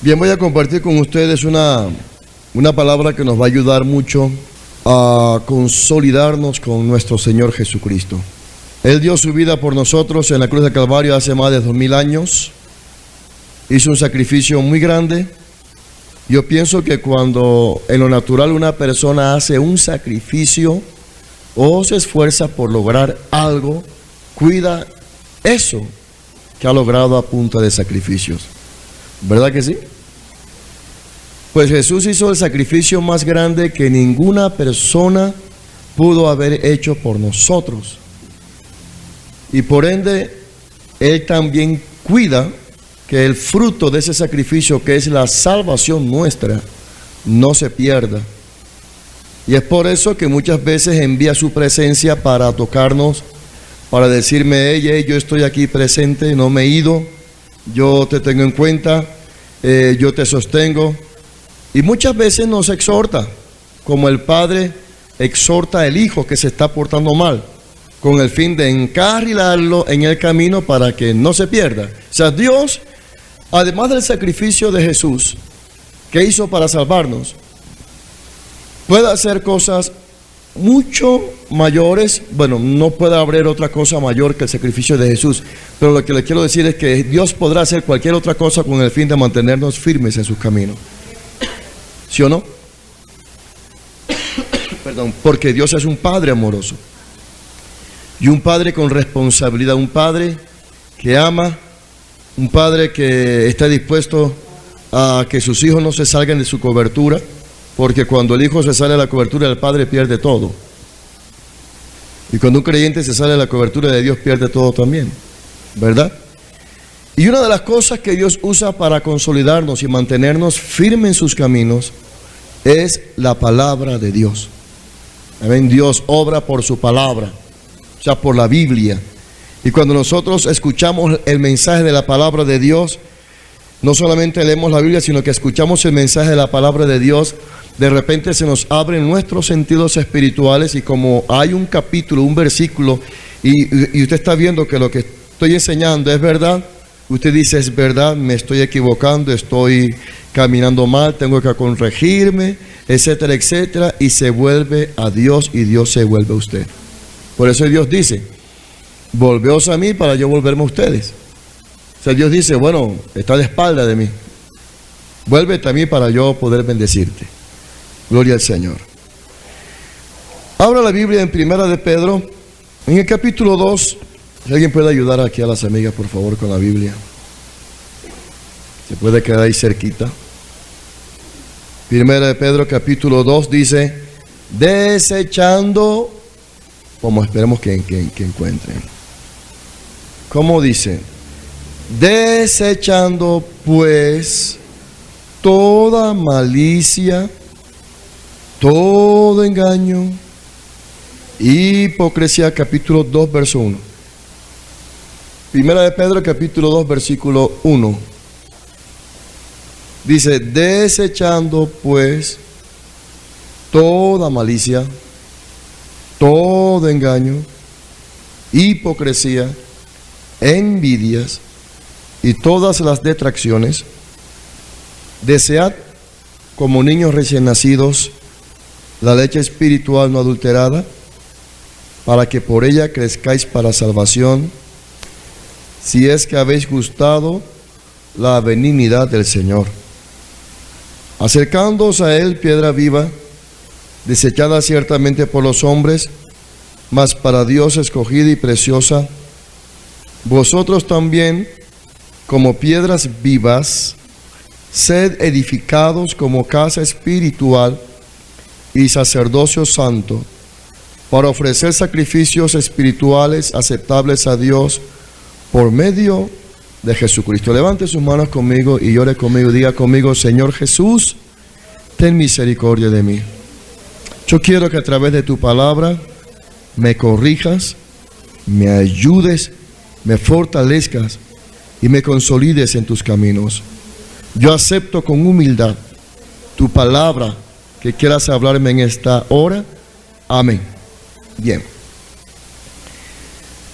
Bien, voy a compartir con ustedes una palabra que nos va a ayudar mucho a consolidarnos con nuestro Señor Jesucristo. Él dio su vida por nosotros en la cruz del Calvario hace más de 2000 años. Hizo un sacrificio muy grande. Yo pienso que cuando en lo natural una persona hace un sacrificio o se esfuerza por lograr algo, cuida eso que ha logrado a punta de sacrificios. ¿Verdad que sí? Pues Jesús hizo el sacrificio más grande que ninguna persona pudo haber hecho por nosotros. Y por ende, Él también cuida que el fruto de ese sacrificio, que es la salvación nuestra, no se pierda. Y es por eso que muchas veces envía su presencia para tocarnos, para decirme: hey, yo estoy aquí presente, no me he ido, yo te tengo en cuenta, yo te sostengo. Y muchas veces nos exhorta, como el padre exhorta al hijo que se está portando mal, con el fin de encarrilarlo en el camino para que no se pierda. O sea, Dios, además del sacrificio de Jesús que hizo para salvarnos, puede hacer cosas mucho mayores. Bueno, no puede haber otra cosa mayor que el sacrificio de Jesús, pero lo que le quiero decir es que Dios podrá hacer cualquier otra cosa con el fin de mantenernos firmes en sus caminos. ¿Sí o no? Perdón, porque Dios es un Padre amoroso y un Padre con responsabilidad, un Padre que ama, un Padre que está dispuesto a que sus hijos no se salgan de su cobertura, porque cuando el hijo se sale de la cobertura del Padre pierde todo, y cuando un creyente se sale de la cobertura de Dios pierde todo también, ¿verdad? Y una de las cosas que Dios usa para consolidarnos y mantenernos firmes en sus caminos es la palabra de Dios. Amén. Dios obra por su palabra, o sea, por la Biblia. Y cuando nosotros escuchamos el mensaje de la palabra de Dios, no solamente leemos la Biblia, sino que escuchamos el mensaje de la palabra de Dios, de repente se nos abren nuestros sentidos espirituales, y como hay un capítulo, un versículo, y usted está viendo que lo que estoy enseñando es verdad, usted dice: es verdad, me estoy equivocando, estoy caminando mal, tengo que corregirme, etcétera, etcétera, y se vuelve a Dios y Dios se vuelve a usted. Por eso Dios dice: volveos a mí para yo volverme a ustedes. O sea, Dios dice: bueno, está de espalda de mí, vuélvete a mí para yo poder bendecirte. Gloria al Señor. Abra la Biblia en Primera de Pedro, en el capítulo 2. Si alguien puede ayudar aquí a las amigas, por favor, con la Biblia. Se puede quedar ahí cerquita. Primera de Pedro, capítulo 2, dice: desechando, como esperemos que encuentren. ¿Cómo dice? Desechando pues toda malicia, todo engaño, hipocresía. Capítulo 2, verso 1. Primera de Pedro, capítulo 2, versículo 1. Dice: desechando pues toda malicia, todo engaño, hipocresía, envidias y todas las detracciones, desead como niños recién nacidos la leche espiritual no adulterada, para que por ella crezcáis para salvación, si es que habéis gustado la benignidad del Señor, acercándoos a Él, piedra viva, desechada ciertamente por los hombres, mas para Dios escogida y preciosa. Vosotros también, como piedras vivas, sed edificados como casa espiritual y sacerdocio santo, para ofrecer sacrificios espirituales aceptables a Dios por medio de Jesucristo. Levante sus manos conmigo y ore conmigo. Diga conmigo: Señor Jesús, ten misericordia de mí. Yo quiero que a través de tu palabra me corrijas, me ayudes, me fortalezcas y me consolides en tus caminos. Yo acepto con humildad tu palabra que quieras hablarme en esta hora. Amén. Bien.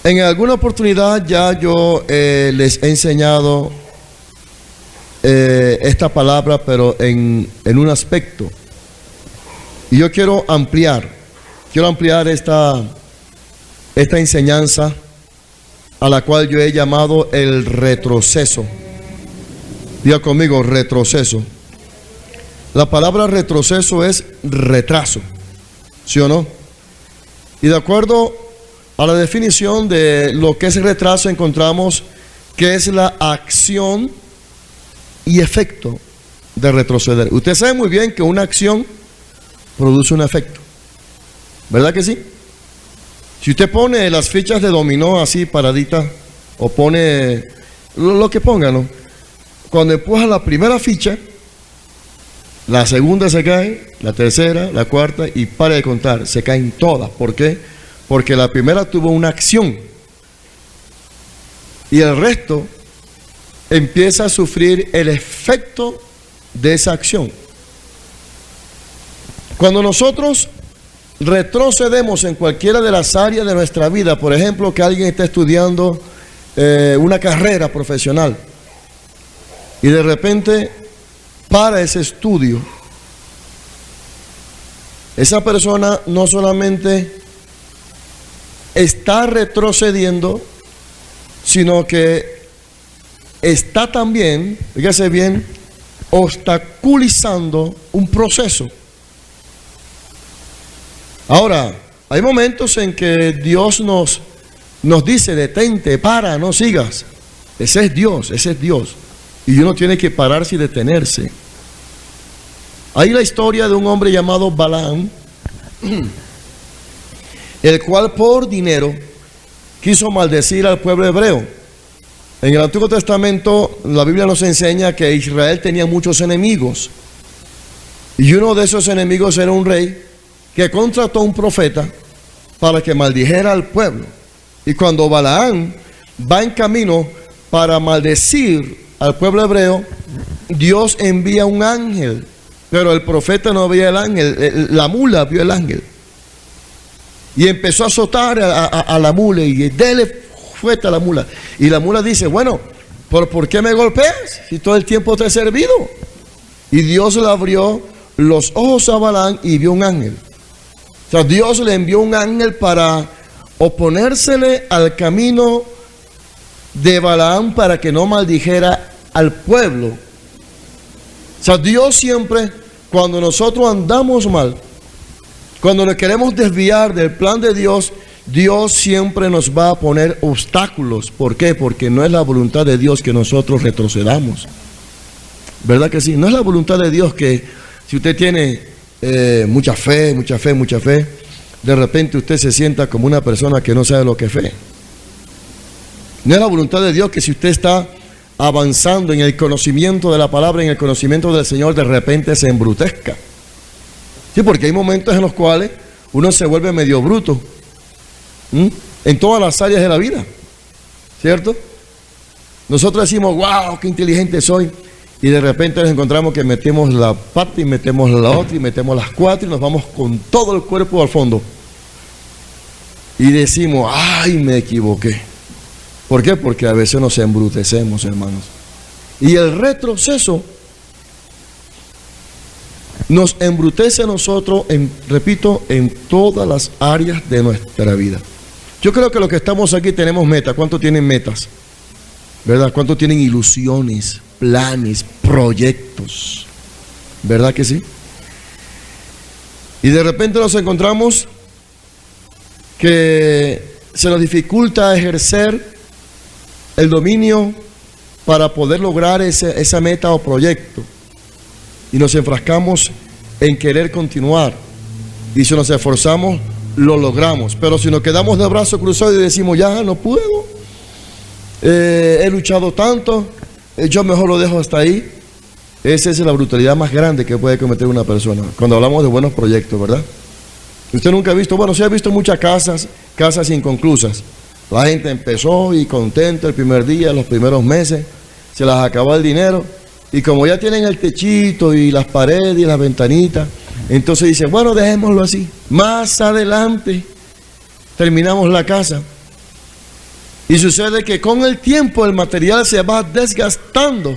En alguna oportunidad ya yo les he enseñado esta palabra, pero en un aspecto. Y yo quiero ampliar esta enseñanza, a la cual yo he llamado el retroceso. Diga conmigo, retroceso. La palabra retroceso es retraso, ¿sí o no? Y de acuerdo a la definición de lo que es retraso, encontramos que es la acción y efecto de retroceder. Usted sabe muy bien que una acción produce un efecto, ¿verdad que sí? Si usted pone las fichas de dominó así paraditas, o pone lo que ponga, ¿no? Cuando empuja la primera ficha, la segunda se cae, la tercera, la cuarta, y para de contar, se caen todas. ¿Por qué? Porque la primera tuvo una acción y el resto empieza a sufrir el efecto de esa acción. Cuando nosotros retrocedemos en cualquiera de las áreas de nuestra vida, por ejemplo, que alguien está estudiando una carrera profesional y de repente para ese estudio, esa persona no solamente está retrocediendo, sino que está también, fíjese bien, obstaculizando un proceso. Ahora, hay momentos en que Dios nos dice: detente, para, no sigas. Ese es Dios, ese es Dios. Y uno tiene que pararse y detenerse. Hay la historia de un hombre llamado Balaam, el cual por dinero quiso maldecir al pueblo hebreo. En el Antiguo Testamento la Biblia nos enseña que Israel tenía muchos enemigos, y uno de esos enemigos era un rey que contrató a un profeta para que maldijera al pueblo. Y cuando Balaam va en camino para maldecir al pueblo hebreo, Dios envía un ángel, pero el profeta no veía el ángel, la mula vio el ángel. Y empezó a azotar a la mula y dele fuerte a la mula. Y la mula dice: bueno, ¿por qué me golpeas si todo el tiempo te he servido? Y Dios le abrió los ojos a Balaam y vio un ángel. O sea, Dios le envió un ángel para oponérsele al camino de Balaam para que no maldijera al pueblo. O sea, Dios siempre, cuando nosotros andamos mal, cuando nos queremos desviar del plan de Dios, Dios siempre nos va a poner obstáculos. ¿Por qué? Porque no es la voluntad de Dios que nosotros retrocedamos. ¿Verdad que sí? No es la voluntad de Dios que si usted tiene mucha fe, de repente usted se sienta como una persona que no sabe lo que es fe. No es la voluntad de Dios que si usted está avanzando en el conocimiento de la palabra, en el conocimiento del Señor, de repente se embrutezca. Sí, porque hay momentos en los cuales uno se vuelve medio bruto, en todas las áreas de la vida, ¿cierto? Nosotros decimos: wow, qué inteligente soy, y de repente nos encontramos que metemos la pata y metemos la otra y metemos las cuatro y nos vamos con todo el cuerpo al fondo y decimos: ay, me equivoqué. ¿Por qué? Porque a veces nos embrutecemos, hermanos. Y el retroceso nos embrutece a nosotros, repito, en todas las áreas de nuestra vida. Yo creo que los que estamos aquí tenemos metas. ¿Cuántos tienen metas? ¿Verdad? ¿Cuántos tienen ilusiones, planes, proyectos? ¿Verdad que sí? Y de repente nos encontramos que se nos dificulta ejercer el dominio para poder lograr esa meta o proyecto. Y nos enfrascamos en querer continuar. Y si nos esforzamos, lo logramos. Pero si nos quedamos de brazos cruzados y decimos: ya no puedo, he luchado tanto, yo mejor lo dejo hasta ahí. Esa es la brutalidad más grande que puede cometer una persona cuando hablamos de buenos proyectos, ¿verdad? Usted nunca ha visto, bueno, sí ha visto muchas casas inconclusas. La gente empezó y contenta el primer día, los primeros meses, se las acabó el dinero, y como ya tienen el techito y las paredes y las ventanitas, entonces dicen: bueno, dejémoslo así, más adelante terminamos la casa. Y sucede que con el tiempo el material se va desgastando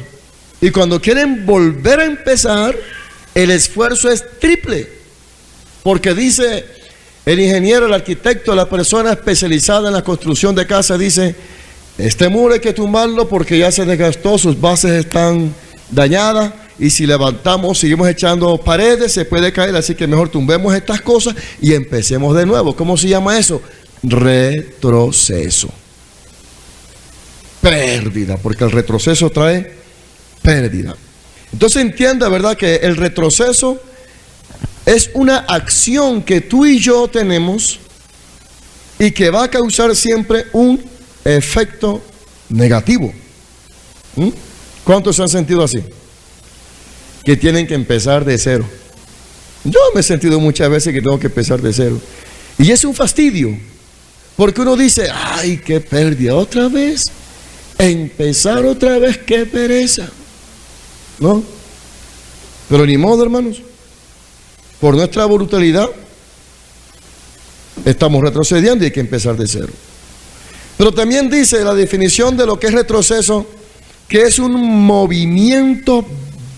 Y cuando quieren volver a empezar, el esfuerzo es triple. Porque dice el ingeniero, el arquitecto, la persona especializada en la construcción de casas, dice, este muro hay que tumbarlo porque ya se desgastó, sus bases están dañadas, y si levantamos, seguimos echando paredes, se puede caer, así que mejor tumbemos estas cosas y empecemos de nuevo. ¿Cómo se llama eso? Retroceso. Pérdida, porque el retroceso trae pérdida. Entonces entienda, ¿verdad?, que el retroceso es una acción que tú y yo tenemos y que va a causar siempre un efecto negativo. ¿Cuántos se han sentido así? Que tienen que empezar de cero. Yo me he sentido muchas veces que tengo que empezar de cero. Y es un fastidio, porque uno dice, ay, qué pérdida, otra vez. Empezar otra vez, qué pereza. ¿No? Pero ni modo, hermanos. Por nuestra brutalidad estamos retrocediendo y hay que empezar de cero. Pero también dice la definición de lo que es retroceso, que es un movimiento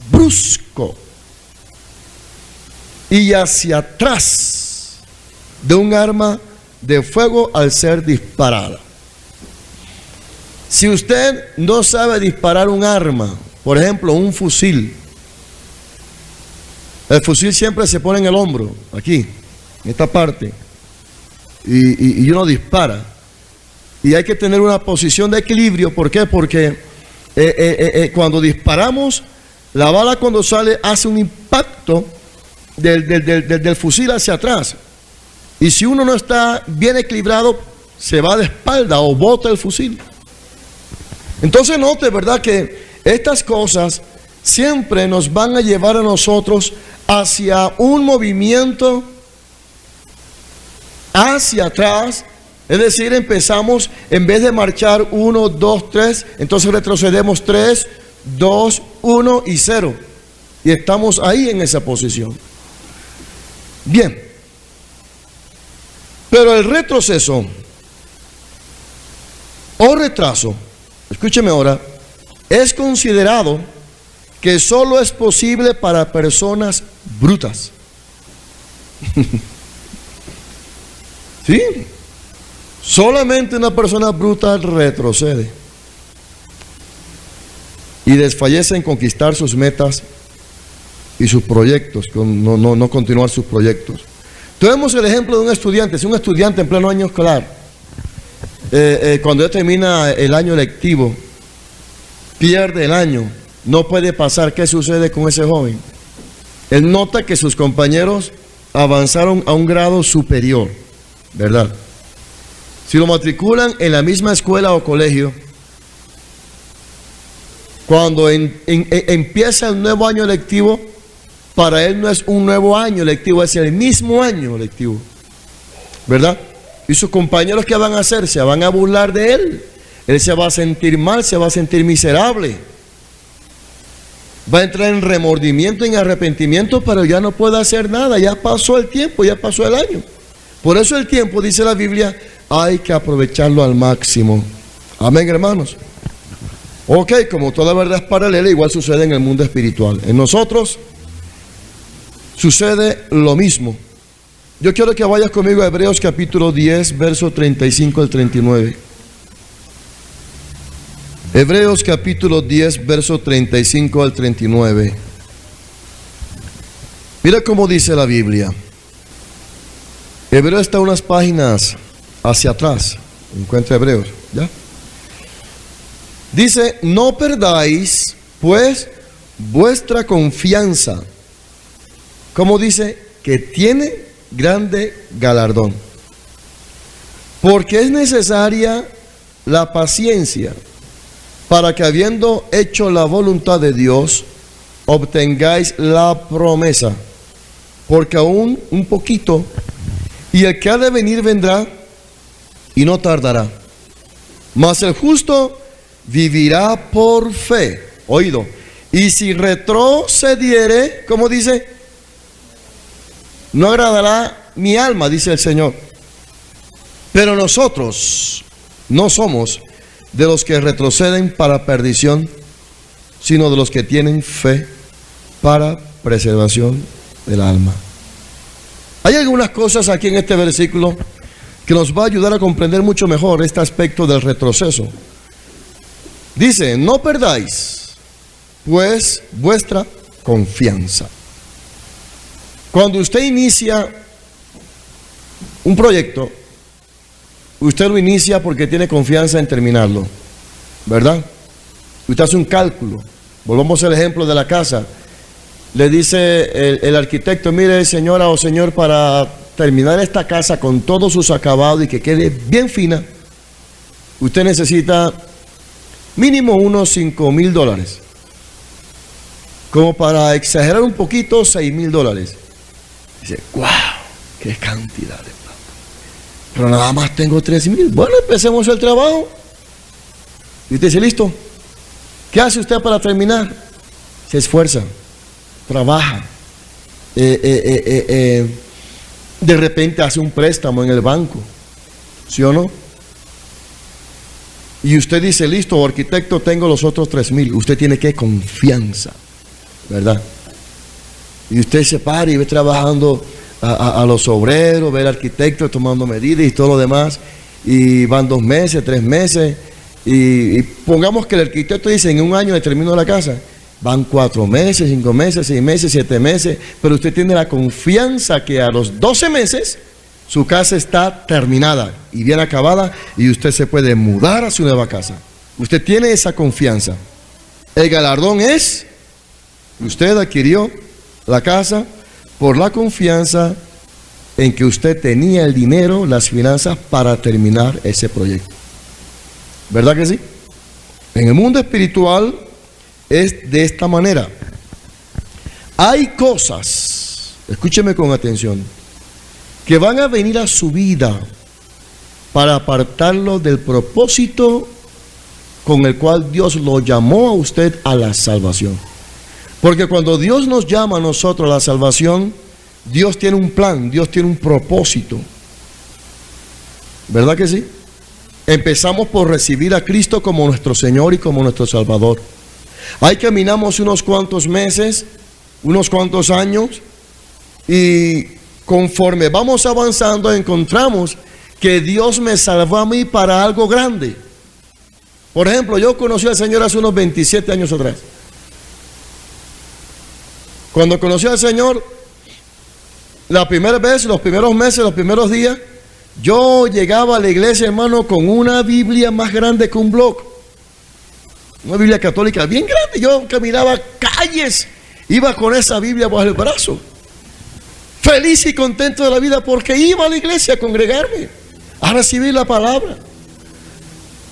brusco y hacia atrás de un arma de fuego al ser disparada. Si usted no sabe disparar un arma, por ejemplo, un fusil, el fusil siempre se pone en el hombro, aquí, en esta parte, y uno dispara. Y hay que tener una posición de equilibrio. ¿Por qué? Porque cuando disparamos, la bala cuando sale hace un impacto del fusil hacia atrás. Y si uno no está bien equilibrado, se va de espalda o bota el fusil. Entonces note, ¿verdad?, que estas cosas siempre nos van a llevar a nosotros hacia un movimiento hacia atrás. Es decir, empezamos, en vez de marchar 1, 2, 3, entonces retrocedemos 3, 2, 1 y 0. Y estamos ahí en esa posición. Bien. Pero el retroceso o retraso, escúcheme ahora, es considerado que solo es posible para personas brutas. ¿Sí? Solamente una persona bruta retrocede y desfallece en conquistar sus metas y sus proyectos, no continuar sus proyectos. Tenemos el ejemplo de un estudiante, si un estudiante en pleno año escolar, cuando ya termina el año lectivo, pierde el año, no puede pasar. ¿Qué sucede con ese joven? Él nota que sus compañeros avanzaron a un grado superior, ¿verdad? Si lo matriculan en la misma escuela o colegio, cuando empieza el nuevo año lectivo, para él no es un nuevo año lectivo, es el mismo año lectivo, ¿verdad? Y sus compañeros, ¿qué van a hacer? Se van a burlar de él. Él se va a sentir mal, se va a sentir miserable. Va a entrar en remordimiento, en arrepentimiento, pero ya no puede hacer nada. Ya pasó el tiempo, ya pasó el año. Por eso el tiempo, dice la Biblia, hay que aprovecharlo al máximo. Amén, hermanos. Ok, como toda verdad es paralela, igual sucede en el mundo espiritual. En nosotros sucede lo mismo. Yo quiero que vayas conmigo a Hebreos capítulo 10, verso 35 al 39. Hebreos capítulo 10, verso 35 al 39. Mira cómo dice la Biblia. Hebreos está unas páginas hacia atrás. Encuentra Hebreos, ¿ya? Dice, no perdáis pues vuestra confianza. ¿Cómo dice? Que tiene grande galardón. Porque es necesaria la paciencia para que, habiendo hecho la voluntad de Dios, obtengáis la promesa. Porque aún un poquito, y el que ha de venir vendrá y no tardará. Mas el justo vivirá por fe. Oído. Y si retrocediere, ¿cómo dice? No agradará mi alma, dice el Señor. Pero nosotros no somos de los que retroceden para perdición, sino de los que tienen fe para preservación del alma. Hay algunas cosas aquí en este versículo que nos va a ayudar a comprender mucho mejor este aspecto del retroceso. Dice, no perdáis pues vuestra confianza. Cuando usted inicia un proyecto, usted lo inicia porque tiene confianza en terminarlo, ¿verdad? Usted hace un cálculo. Volvamos al ejemplo de la casa. Le dice el arquitecto, mire señora o señor, para terminar esta casa con todos sus acabados y que quede bien fina, usted necesita mínimo unos $5,000. Como para exagerar un poquito, $6,000. Dice, wow, qué cantidad de plata. Pero nada más tengo 3,000. Bueno, empecemos el trabajo. Y usted dice, listo. ¿Qué hace usted para terminar? Se esfuerza, trabaja. De repente hace un préstamo en el banco, ¿sí o no? Y usted dice, listo, arquitecto, tengo los otros 3,000. Usted tiene que confianza, ¿verdad? Y usted se para y ve trabajando a los obreros, ve al arquitecto tomando medidas y todo lo demás. Y van 2 meses, 3 meses. Y pongamos que el arquitecto dice, en un año le termino la casa. Van 4 meses, 5 meses, 6 meses, 7 meses. Pero usted tiene la confianza que a los 12 meses su casa está terminada y bien acabada y usted se puede mudar a su nueva casa. Usted tiene esa confianza. El galardón es que usted adquirió la casa por la confianza en que usted tenía el dinero, las finanzas para terminar ese proyecto. ¿Verdad que sí? En el mundo espiritual es de esta manera. Hay cosas, escúcheme con atención, que van a venir a su vida para apartarlo del propósito con el cual Dios lo llamó a usted a la salvación. Porque cuando Dios nos llama a nosotros a la salvación, Dios tiene un plan, Dios tiene un propósito. ¿Verdad que sí? Empezamos por recibir a Cristo como nuestro Señor y como nuestro Salvador. Ahí caminamos unos cuantos meses, unos cuantos años, y conforme vamos avanzando encontramos que Dios me salvó a mí para algo grande. Por ejemplo, yo conocí al Señor hace unos 27 años atrás. Cuando conocí al Señor, la primera vez, los primeros meses, los primeros días, yo llegaba a la iglesia, hermano, con una Biblia más grande que un blog. Una Biblia católica bien grande. Yo caminaba calles, iba con esa Biblia bajo el brazo. Feliz y contento de la vida porque iba a la iglesia a congregarme, a recibir la palabra.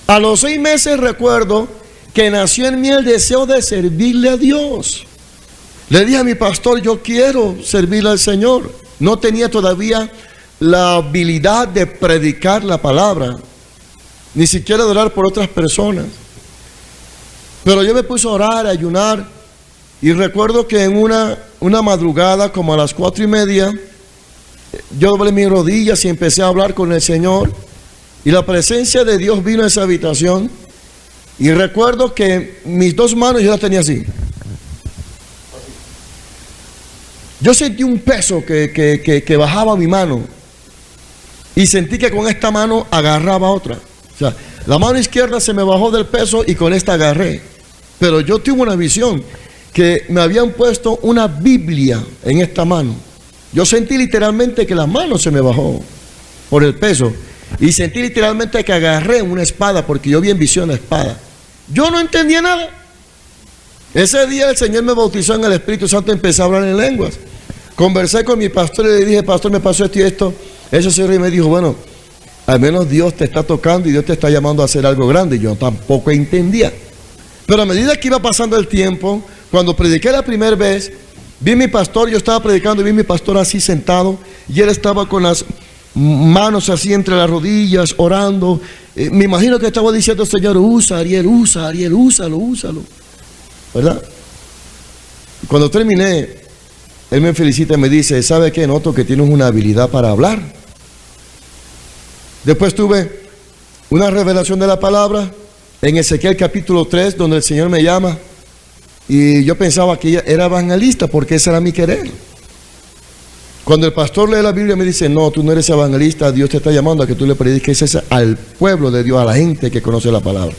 A los 6 meses recuerdo que nació en mí el deseo de servirle a Dios. Le dije a mi pastor, yo quiero servirle al Señor. No tenía todavía la habilidad de predicar la palabra, ni siquiera de orar por otras personas. Pero yo me puse a orar, a ayunar, y recuerdo que en una madrugada, como a las 4:30, yo doblé mis rodillas y empecé a hablar con el Señor, y la presencia de Dios vino a esa habitación, y recuerdo que mis 2 manos yo las tenía así. Yo sentí un peso que bajaba mi mano, y sentí que con esta mano agarraba otra. O sea, la mano izquierda se me bajó del peso y con esta agarré. Pero yo tuve una visión que me habían puesto una Biblia en esta mano. Yo sentí literalmente que la mano se me bajó por el peso. Y sentí literalmente que agarré una espada, porque yo vi en visión la espada. Yo no entendía nada. Ese día el Señor me bautizó en el Espíritu Santo y empecé a hablar en lenguas. Conversé con mi pastor y le dije, pastor, me pasó esto y esto. Ese señor me dijo, bueno, al menos Dios te está tocando y Dios te está llamando a hacer algo grande. Yo tampoco entendía. Pero a medida que iba pasando el tiempo, cuando prediqué la primera vez, vi a mi pastor, yo estaba predicando y vi a mi pastor así sentado, y él estaba con las manos así entre las rodillas, orando. Me imagino que estaba diciendo, Señor, usa, Ariel, úsalo. ¿Verdad? Cuando terminé, él me felicita y me dice, ¿sabe qué? Noto que tienes una habilidad para hablar. Después tuve una revelación de la palabra en Ezequiel capítulo 3, donde el Señor me llama Y yo pensaba que ella era evangelista porque ese era mi querer. Cuando el pastor lee la Biblia me dice, no, tú no eres evangelista, Dios te está llamando a que tú le prediques eso al pueblo de Dios, a la gente que conoce la palabra.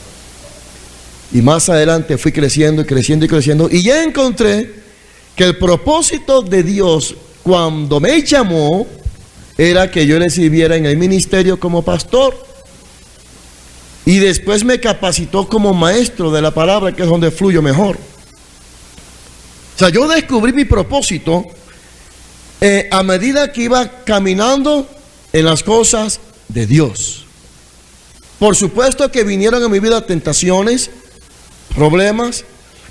Y más adelante fui creciendo y creciendo y creciendo, y ya encontré que el propósito de Dios cuando me llamó era que yo le sirviera en el ministerio como pastor. Y después me capacitó como maestro de la palabra, que es donde fluyo mejor. O sea, yo descubrí mi propósito a medida que iba caminando en las cosas de Dios. Por supuesto que vinieron a mi vida tentaciones, problemas,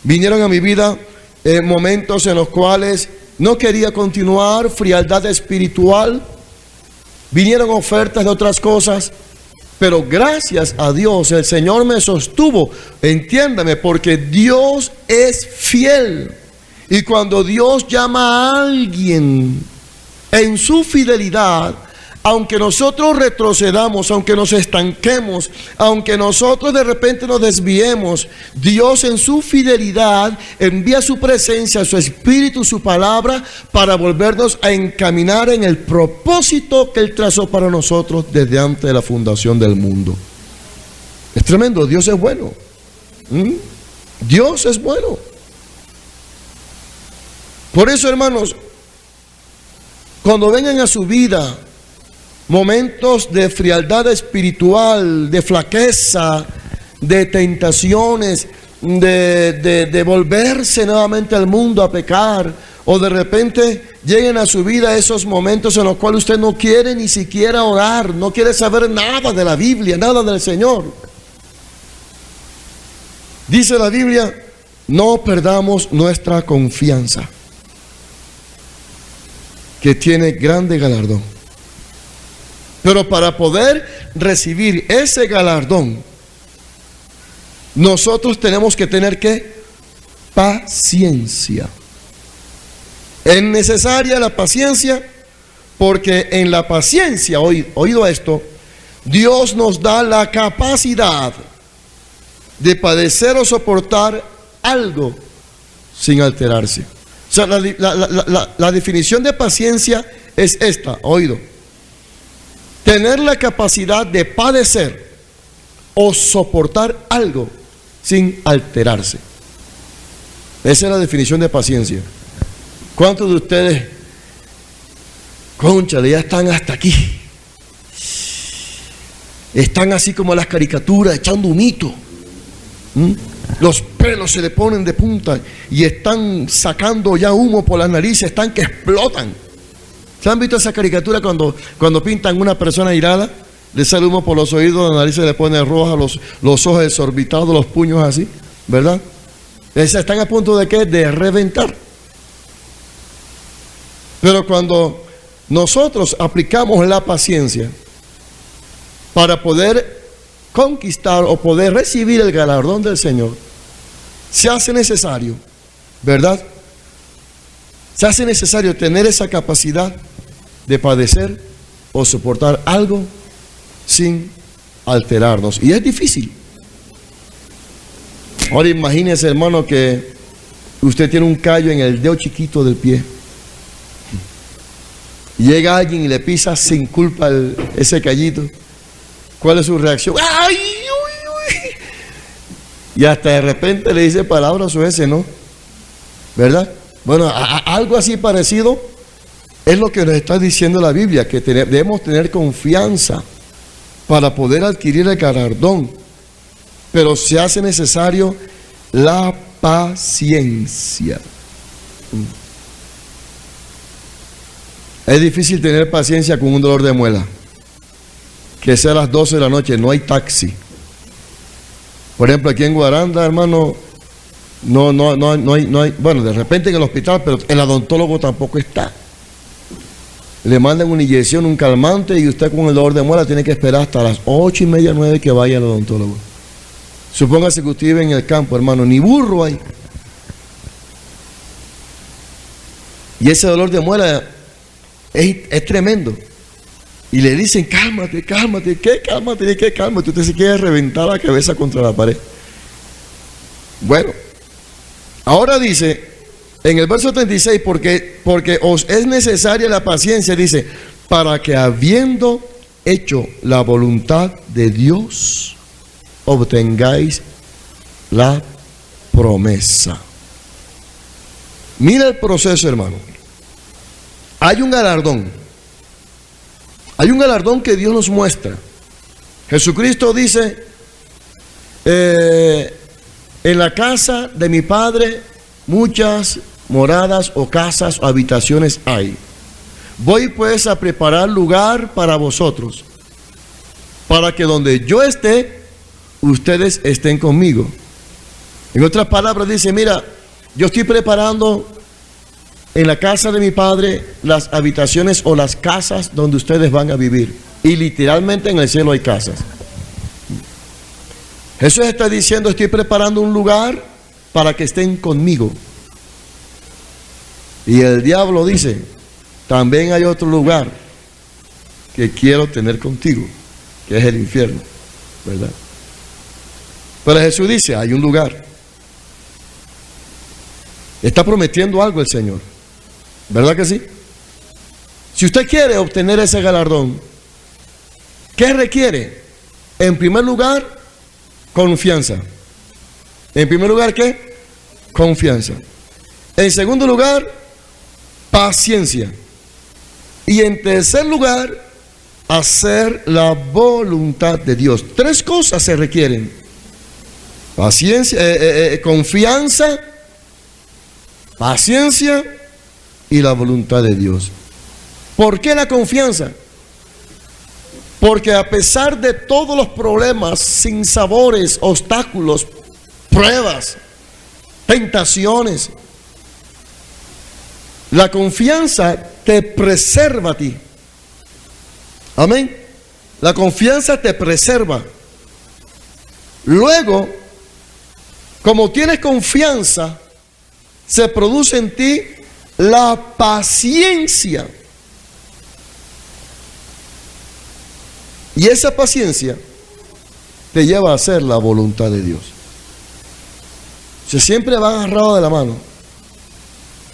vinieron a mi vida momentos en los cuales no quería continuar, frialdad espiritual, vinieron ofertas de otras cosas, pero gracias a Dios el Señor me sostuvo. Entiéndame, porque Dios es fiel. Y cuando Dios llama a alguien en su fidelidad, aunque nosotros retrocedamos, aunque nos estanquemos, aunque nosotros de repente nos desviemos, Dios en su fidelidad envía su presencia, su espíritu, su palabra, para volvernos a encaminar en el propósito que Él trazó para nosotros desde antes de la fundación del mundo. Es tremendo, Dios es bueno. Dios es bueno. Por eso, hermanos, cuando vengan a su vida momentos de frialdad espiritual, de flaqueza, de tentaciones, de volverse nuevamente al mundo a pecar, o de repente lleguen a su vida esos momentos en los cuales usted no quiere ni siquiera orar, no quiere saber nada de la Biblia, nada del Señor. Dice la Biblia, no perdamos nuestra confianza, que tiene grande galardón. Pero para poder recibir ese galardón, nosotros tenemos que tener ¿qué? Paciencia. Es necesaria la paciencia, porque en la paciencia, oído esto, Dios nos da la capacidad de padecer o soportar algo sin alterarse. O sea, la definición de paciencia es esta, oído. Tener la capacidad de padecer o soportar algo sin alterarse. Esa es la definición de paciencia. ¿Cuántos de ustedes, cónchale, ya están hasta aquí? Están así como las caricaturas, echando humito. Los pelos se le ponen de punta y están sacando ya humo por las narices, están que explotan. ¿Se han visto esa caricatura cuando pintan una persona irada? Le sale humo por los oídos, la nariz se le pone roja, los ojos desorbitados, los puños así, ¿verdad? Están a punto de ¿qué? De reventar. Pero cuando nosotros aplicamos la paciencia para poder conquistar o poder recibir el galardón del Señor, se hace necesario, ¿verdad? Se hace necesario tener esa capacidad de padecer o soportar algo sin alterarnos. Y es difícil. Ahora imagínese, hermano, que usted tiene un callo en el dedo chiquito del pie. Llega alguien y le pisa sin culpa ese callito. ¿Cuál es su reacción? ¡Ay! ¡Uy, uy! Y hasta de repente le dice palabras o ese, ¿no? ¿Verdad? Bueno, algo así parecido es lo que nos está diciendo la Biblia, que debemos tener confianza para poder adquirir el galardón, pero se hace necesario la paciencia. Es difícil tener paciencia con un dolor de muela, que sea a las 12 de la noche, no hay taxi. Por ejemplo, aquí en Guaranda, hermano, no hay, bueno, de repente en el hospital, pero el odontólogo tampoco está. Le mandan una inyección, un calmante, y usted con el dolor de muela tiene que esperar hasta las 8:30, 9 que vaya al odontólogo. Supóngase que usted vive en el campo, hermano, ni burro hay. Y ese dolor de muela es tremendo. Y le dicen, cálmate, cálmate, ¿qué cálmate? ¿Qué cálmate? Usted se quiere reventar la cabeza contra la pared. Bueno, Ahora dice, en el verso 36, porque os es necesaria la paciencia, dice, para que habiendo hecho la voluntad de Dios, obtengáis la promesa. Mira el proceso, hermano. Hay un galardón. Hay un galardón que Dios nos muestra. Jesucristo dice, en la casa de mi Padre muchas moradas o casas o habitaciones hay. Voy pues a preparar lugar para vosotros, para que donde yo esté, ustedes estén conmigo. En otras palabras dice, mira, yo estoy preparando en la casa de mi Padre las habitaciones o las casas donde ustedes van a vivir. Y literalmente en el cielo hay casas. Jesús está diciendo, estoy preparando un lugar para que estén conmigo. Y el diablo dice, también hay otro lugar que quiero tener contigo, que es el infierno, ¿verdad? Pero Jesús dice, hay un lugar. Está prometiendo algo el Señor, ¿verdad que sí? Si usted quiere obtener ese galardón, ¿qué requiere? En primer lugar, confianza. En primer lugar, ¿qué? Confianza. En segundo lugar, paciencia. Y en tercer lugar, hacer la voluntad de Dios. Tres cosas se requieren: paciencia, confianza, paciencia y la voluntad de Dios. ¿Por qué la confianza? Porque a pesar de todos los problemas, sinsabores, obstáculos, pruebas, tentaciones, la confianza te preserva a ti. Amén. La confianza te preserva. Luego, como tienes confianza, se produce en ti la paciencia. Y esa paciencia te lleva a hacer la voluntad de Dios. Se siempre va agarrado de la mano.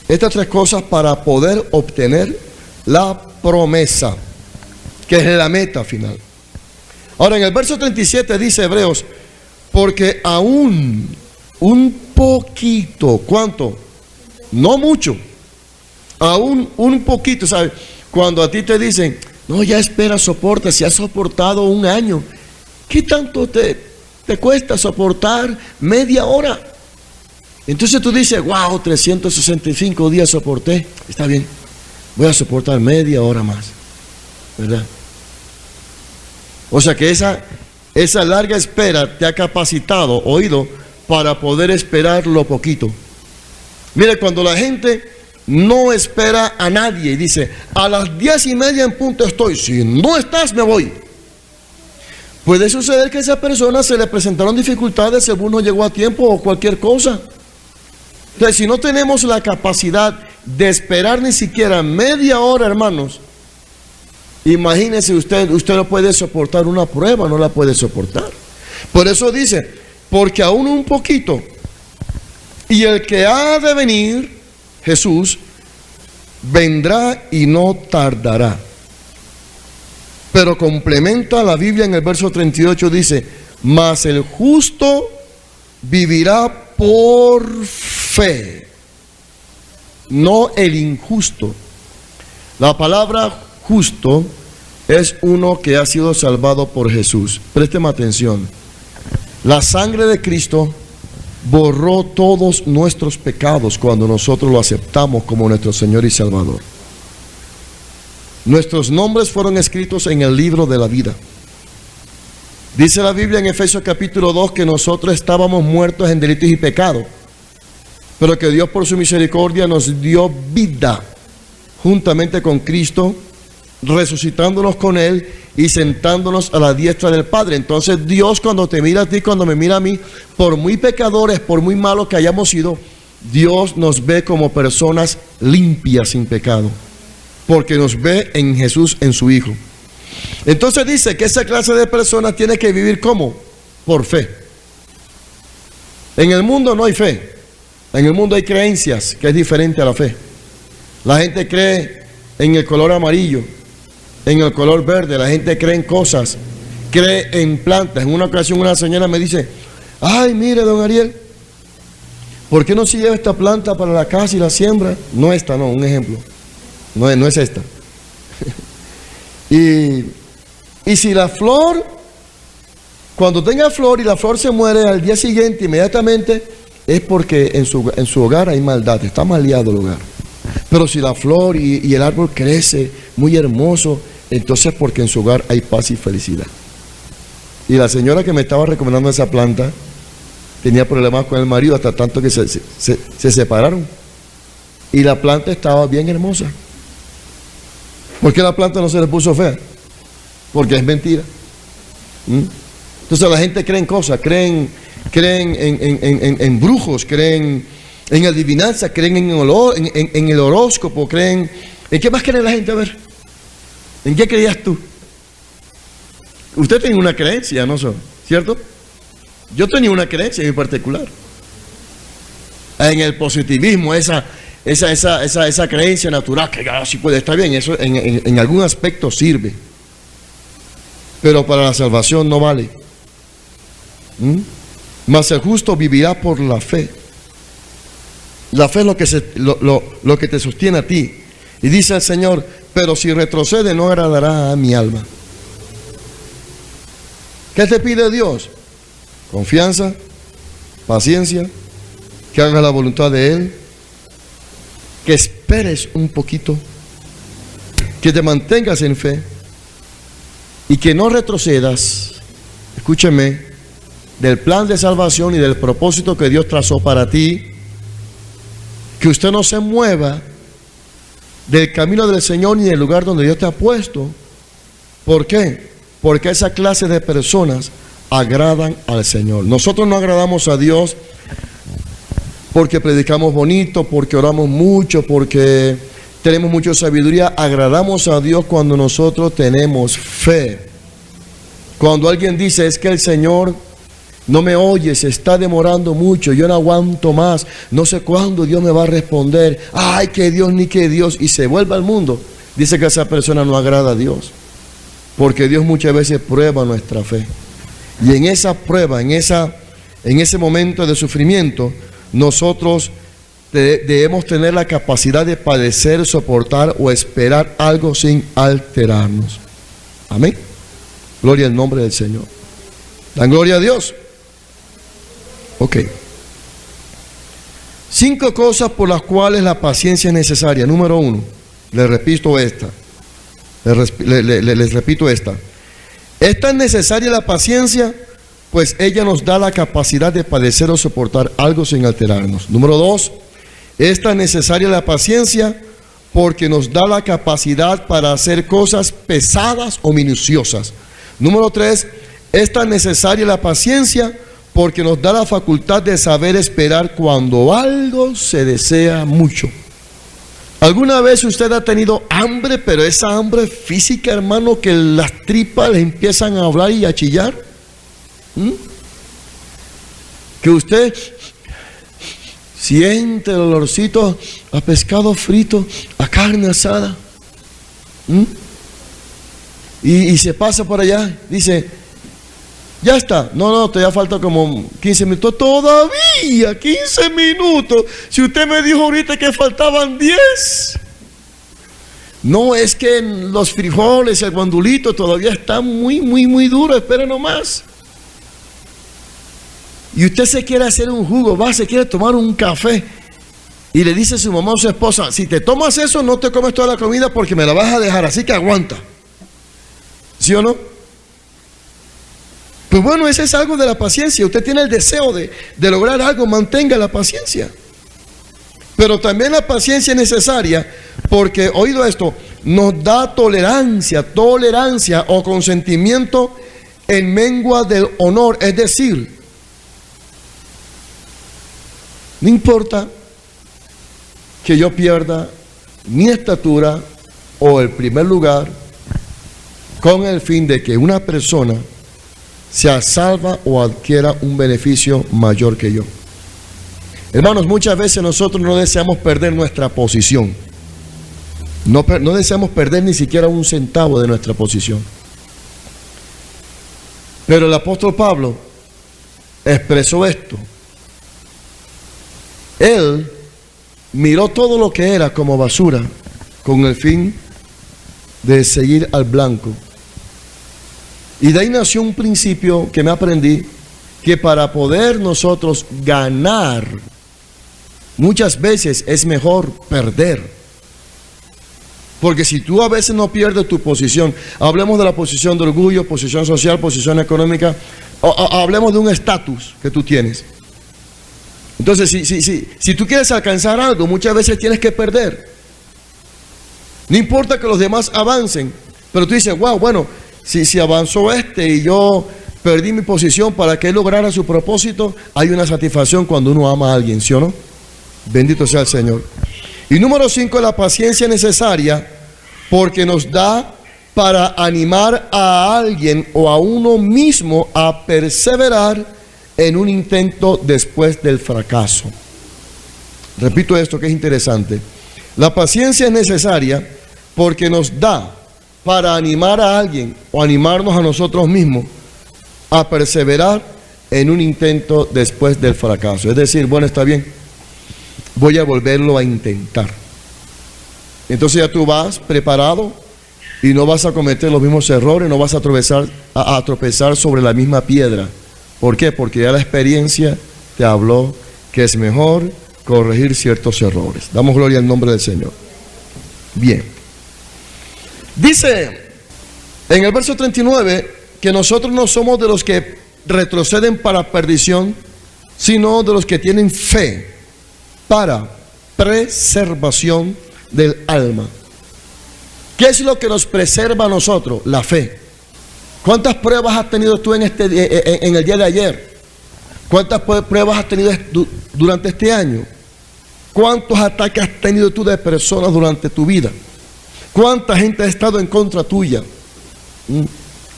Estas tres cosas para poder obtener la promesa, que es la meta final. Ahora en el verso 37 dice Hebreos, porque aún un poquito, ¿cuánto? No mucho, aún un poquito, ¿sabes? Cuando a ti te dicen, no, ya espera, soporta, si has soportado un año, ¿qué tanto te cuesta soportar media hora? Entonces tú dices, wow, 365 días soporté, está bien, voy a soportar media hora más, ¿verdad? O sea que esa larga espera te ha capacitado, oído, para poder esperar lo poquito. Mire, cuando la gente no espera a nadie y dice, a las 10:30 en punto estoy, si no estás me voy. Puede suceder que a esa persona se le presentaron dificultades, el bus no llegó a tiempo o cualquier cosa. Entonces, si no tenemos la capacidad de esperar ni siquiera media hora, hermanos, imagínese usted no puede soportar una prueba, no la puede soportar. Por eso dice, porque aún un poquito, y el que ha de venir, Jesús, vendrá y no tardará. Pero complementa la Biblia en el verso 38, dice, mas el justo vivirá por fe, no el injusto. La palabra justo es uno que ha sido salvado por Jesús. Présteme atención. La sangre de Cristo borró todos nuestros pecados cuando nosotros lo aceptamos como nuestro Señor y Salvador. Nuestros nombres fueron escritos en el libro de la vida. Dice la Biblia en Efesios capítulo 2 que nosotros estábamos muertos en delitos y pecados, pero que Dios por su misericordia nos dio vida juntamente con Cristo, resucitándonos con Él y sentándonos a la diestra del Padre. Entonces Dios, cuando te mira a ti, cuando me mira a mí, por muy pecadores, por muy malos que hayamos sido, Dios nos ve como personas limpias sin pecado, porque nos ve en Jesús, en su Hijo. Entonces dice que esa clase de personas tiene que vivir ¿cómo? Por fe. En el mundo no hay fe. En el mundo hay creencias que es diferente a la fe. La gente cree en el color amarillo, en el color verde, la gente cree en cosas, cree en plantas. En una ocasión una señora me dice, ay, mire, don Ariel, ¿por qué no se lleva esta planta para la casa y la siembra? No esta, no, un ejemplo. No es esta. y si la flor, cuando tenga flor y la flor se muere al día siguiente inmediatamente, es porque en su hogar hay maldad, está maleado el hogar. Pero si la flor y el árbol crece muy hermoso, entonces porque en su hogar hay paz y felicidad. Y la señora que me estaba recomendando esa planta tenía problemas con el marido hasta tanto que se separaron. Y la planta estaba bien hermosa. ¿Por qué la planta no se le puso fea? Porque es mentira. Entonces la gente cree en cosas, creen en brujos, creen en adivinanza, creen en el horóscopo, creen... ¿En qué más cree la gente? A ver, ¿en qué creías tú? Usted tiene una creencia, ¿no? ¿Cierto? Yo tenía una creencia en particular. En el positivismo, esa creencia natural, que sí puede estar bien, eso en algún aspecto sirve. Pero para la salvación no vale. Mas el justo vivirá por la fe. La fe es lo que te sostiene a ti. Y dice el Señor, pero si retrocede no agradará a mi alma. ¿Qué te pide Dios? Confianza, paciencia, que hagas la voluntad de Él, que esperes un poquito, que te mantengas en fe y que no retrocedas, escúcheme, del plan de salvación y del propósito que Dios trazó para ti, que usted no se mueva del camino del Señor ni del lugar donde Dios te ha puesto. ¿Por qué? Porque esa clase de personas agradan al Señor. Nosotros no agradamos a Dios porque predicamos bonito, porque oramos mucho, porque tenemos mucha sabiduría. Agradamos a Dios cuando nosotros tenemos fe. Cuando alguien dice, es que el Señor no me oye, se está demorando mucho, yo no aguanto más, no sé cuándo Dios me va a responder, ay, que Dios ni que Dios, y se vuelve al mundo, dice que esa persona no agrada a Dios, porque Dios muchas veces prueba nuestra fe. Y en esa prueba, en ese momento de sufrimiento, nosotros debemos tener la capacidad de padecer, soportar o esperar algo sin alterarnos. Amén. Gloria al nombre del Señor. Dan gloria a Dios. Ok. 5 cosas por las cuales la paciencia es necesaria. Número 1, les repito esta. Les repito esta. Es tan necesaria la paciencia, pues ella nos da la capacidad de padecer o soportar algo sin alterarnos. Número 2, es tan necesaria la paciencia porque nos da la capacidad para hacer cosas pesadas o minuciosas. Número 3, es tan necesaria la paciencia porque nos da la facultad de saber esperar cuando algo se desea mucho. ¿Alguna vez usted ha tenido hambre, pero esa hambre física, hermano, que las tripas le empiezan a hablar y a chillar? Que usted siente el olorcito a pescado frito, a carne asada. Y se pasa por allá, dice, ya está, no, todavía falta como 15 minutos, todavía 15 minutos, si usted me dijo ahorita que faltaban 10. No, es que los frijoles, el guandulito todavía está muy duro, espere nomás. Y usted se quiere hacer un jugo, se quiere tomar un café, y le dice a su mamá o su esposa, si te tomas eso no te comes toda la comida porque me la vas a dejar, así que aguanta. ¿Sí o no? Pues bueno, ese es algo de la paciencia. Usted tiene el deseo de lograr algo, mantenga la paciencia. Pero también la paciencia es necesaria porque, oído esto, nos da tolerancia o consentimiento en mengua del honor. Es decir, no importa que yo pierda mi estatura o el primer lugar con el fin de que una persona sea salva o adquiera un beneficio mayor que yo. Hermanos, muchas veces nosotros no deseamos perder nuestra posición. No deseamos perder ni siquiera un centavo de nuestra posición. Pero el apóstol Pablo expresó esto. Él miró todo lo que era como basura con el fin de seguir al blanco. Y de ahí nació un principio que me aprendí, que para poder nosotros ganar, muchas veces es mejor perder. Porque si tú a veces no pierdes tu posición, hablemos de la posición de orgullo, posición social, posición económica, hablemos de un estatus que tú tienes. Entonces, si tú quieres alcanzar algo, muchas veces tienes que perder. No importa que los demás avancen, pero tú dices, wow, bueno, si avanzó y yo perdí mi posición para que él lograra su propósito, hay una satisfacción cuando uno ama a alguien, ¿sí o no? Bendito sea el Señor. Y número 5, la paciencia necesaria, porque nos da para animar a alguien o a uno mismo a perseverar en un intento después del fracaso. Repito esto que es interesante. La paciencia es necesaria porque nos da para animar a alguien o animarnos a nosotros mismos a perseverar en un intento después del fracaso. Es decir, bueno, está bien, voy a volverlo a intentar. Entonces ya tú vas preparado y no vas a cometer los mismos errores, no vas a tropezar sobre la misma piedra. ¿Por qué? Porque ya la experiencia te habló que es mejor corregir ciertos errores. Damos gloria al nombre del Señor. Bien. Dice en el verso 39 que nosotros no somos de los que retroceden para perdición, sino de los que tienen fe para preservación del alma. ¿Qué es lo que nos preserva a nosotros? La fe. ¿Cuántas pruebas has tenido tú en el día de ayer? ¿Cuántas pruebas has tenido durante este año? ¿Cuántos ataques has tenido tú de personas durante tu vida? ¿Cuánta gente ha estado en contra tuya?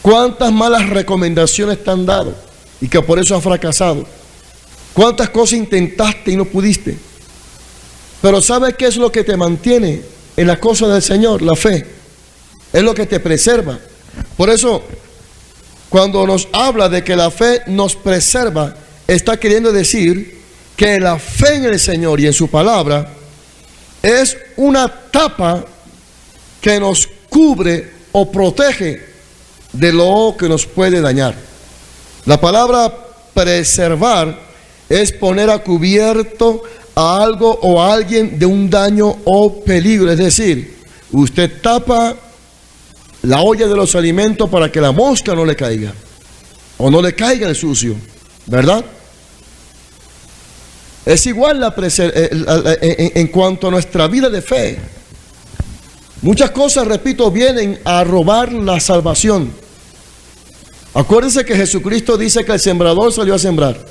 ¿Cuántas malas recomendaciones te han dado y que por eso has fracasado? ¿Cuántas cosas intentaste y no pudiste? Pero ¿sabes qué es lo que te mantiene en las cosas del Señor? La fe. Es lo que te preserva. Por eso, cuando nos habla de que la fe nos preserva, está queriendo decir que la fe en el Señor y en su palabra es una tapa que nos cubre o protege de lo que nos puede dañar. La palabra preservar es poner a cubierto a algo o a alguien de un daño o peligro. Es decir, usted tapa la olla de los alimentos para que la mosca no le caiga o no le caiga el sucio, ¿verdad? Es igual en cuanto a nuestra vida de fe. Muchas cosas, repito, vienen a robar la salvación. Acuérdense que Jesucristo dice que el sembrador salió a sembrar.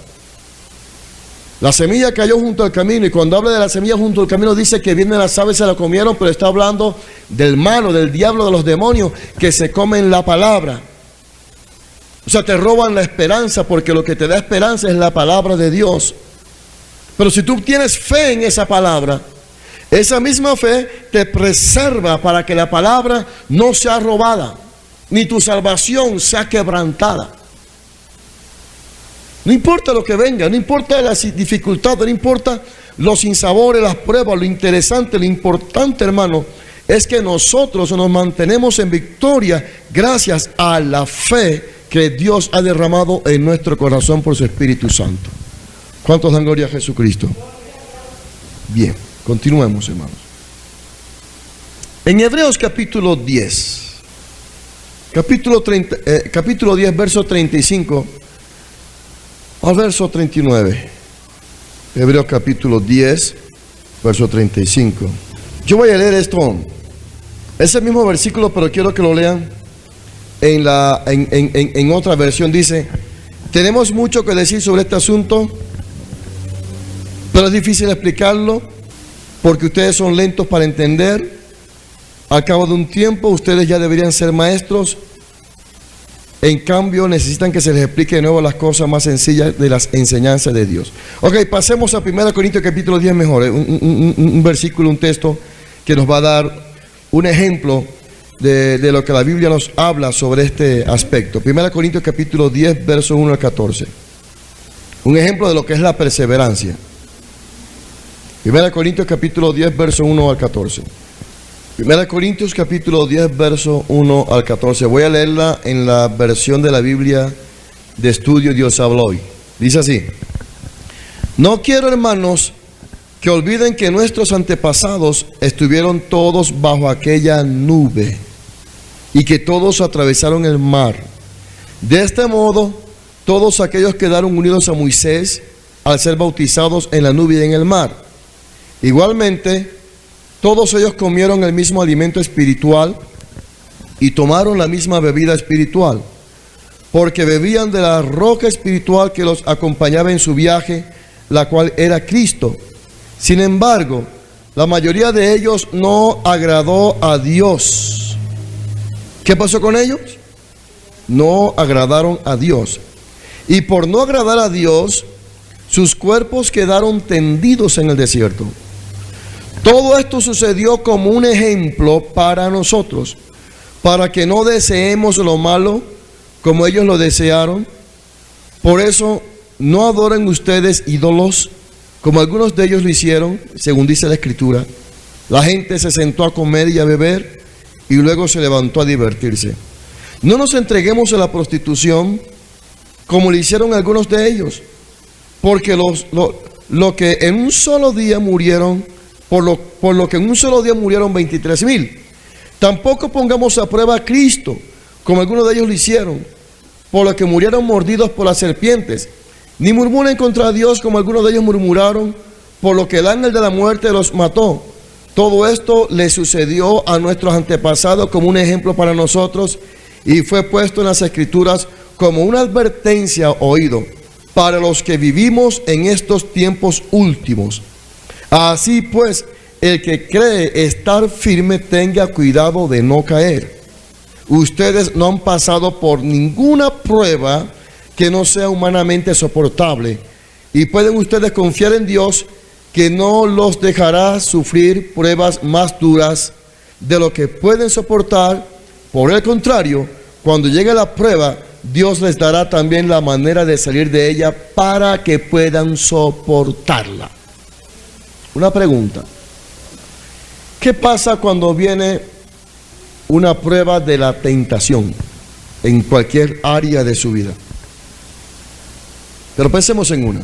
La semilla cayó junto al camino, y cuando habla de la semilla junto al camino dice que vienen las aves y se la comieron, pero está hablando del malo, del diablo, de los demonios que se comen la palabra. O sea, te roban la esperanza, porque lo que te da esperanza es la palabra de Dios. Pero si tú tienes fe en esa palabra, esa misma fe te preserva para que la palabra no sea robada, ni tu salvación sea quebrantada. No importa lo que venga, no importa las dificultades, no importa los sinsabores, las pruebas, lo interesante, lo importante, hermano, es que nosotros nos mantenemos en victoria gracias a la fe que Dios ha derramado en nuestro corazón por su Espíritu Santo. ¿Cuántos dan gloria a Jesucristo? Bien, continuemos, hermanos. En Hebreos capítulo 10, capítulo 10, verso 35 al verso 39. Hebreos capítulo 10, verso 35. Yo voy a leer esto, ese mismo versículo, pero quiero que lo lean en otra versión. Dice: tenemos mucho que decir sobre este asunto, pero es difícil explicarlo porque ustedes son lentos para entender. Al cabo de un tiempo ustedes ya deberían ser maestros, En cambio, necesitan que se les explique de nuevo las cosas más sencillas de las enseñanzas de Dios. Ok, pasemos a 1 Corintios capítulo 10 mejor. Un versículo, un texto que nos va a dar un ejemplo de lo que la Biblia nos habla sobre este aspecto. 1 Corintios capítulo 10, verso 1 al 14. Un ejemplo de lo que es la perseverancia. 1 Corintios capítulo 10, verso 1 al 14. 1 Corintios capítulo 10, verso 1 al 14. Voy a leerla en la versión de la Biblia de estudio Dios habla hoy. Dice así: no quiero, hermanos, que olviden que nuestros antepasados estuvieron todos bajo aquella nube y que todos atravesaron el mar. De este modo, todos aquellos quedaron unidos a Moisés al ser bautizados en la nube y en el mar. Igualmente, todos ellos comieron el mismo alimento espiritual y tomaron la misma bebida espiritual, porque bebían de la roca espiritual que los acompañaba en su viaje, la cual era Cristo. Sin embargo, la mayoría de ellos no agradó a Dios. ¿Qué pasó con ellos? No agradaron a Dios. Y por no agradar a Dios, sus cuerpos quedaron tendidos en el desierto. Todo esto sucedió como un ejemplo para nosotros, para que no deseemos lo malo como ellos lo desearon. Por eso no adoren ustedes ídolos, como algunos de ellos lo hicieron, según dice la Escritura. La gente se sentó a comer y a beber, y luego se levantó a divertirse. No nos entreguemos a la prostitución, como lo hicieron algunos de ellos, porque lo que en un solo día murieron, por lo que en un solo día murieron 23,000. Tampoco pongamos a prueba a Cristo, como algunos de ellos lo hicieron, por lo que murieron mordidos por las serpientes. Ni murmuren contra Dios, como algunos de ellos murmuraron, por lo que el ángel de la muerte los mató. Todo esto le sucedió a nuestros antepasados como un ejemplo para nosotros, y fue puesto en las Escrituras como una advertencia oído para los que vivimos en estos tiempos últimos. Así pues, el que cree estar firme tenga cuidado de no caer. Ustedes no han pasado por ninguna prueba que no sea humanamente soportable, y pueden ustedes confiar en Dios, que no los dejará sufrir pruebas más duras de lo que pueden soportar. Por el contrario, cuando llegue la prueba, Dios les dará también la manera de salir de ella para que puedan soportarla. Una pregunta: ¿qué pasa cuando viene una prueba de la tentación en cualquier área de su vida? Pero pensemos en una.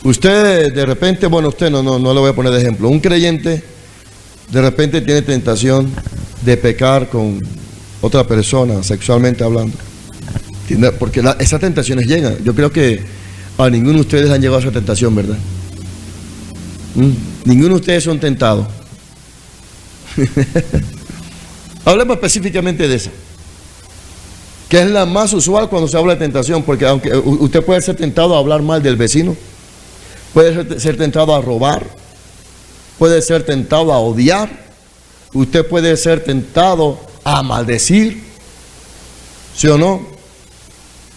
Usted de repente, bueno, usted no le voy a poner de ejemplo. Un creyente de repente tiene tentación de pecar con otra persona, sexualmente hablando. Porque esas tentaciones llegan. Yo creo que a ninguno de ustedes han llegado a esa tentación, ¿verdad? Ninguno de ustedes son tentados. Hablemos específicamente de esa, que es la más usual cuando se habla de tentación, porque aunque usted puede ser tentado a hablar mal del vecino, puede ser tentado a robar, puede ser tentado a odiar, usted puede ser tentado a maldecir, ¿sí o no?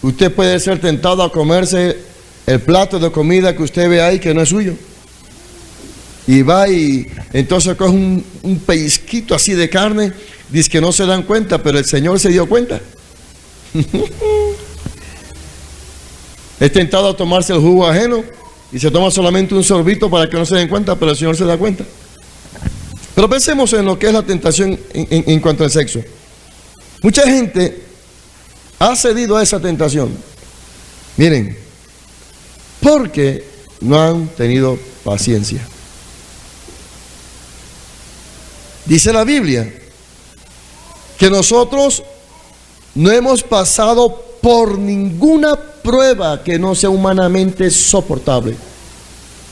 Usted puede ser tentado a comerse el plato de comida que usted ve ahí que no es suyo, y va y entonces coge un pellizquito así de carne, dice que no se dan cuenta, pero el Señor se dio cuenta. Es tentado a tomarse el jugo ajeno y se toma solamente un sorbito para que no se den cuenta, pero el Señor se da cuenta. Pero pensemos en lo que es la tentación en cuanto al sexo. Mucha gente ha cedido a esa tentación. Miren, porque no han tenido paciencia. Dice la Biblia que nosotros no hemos pasado por ninguna prueba que no sea humanamente soportable.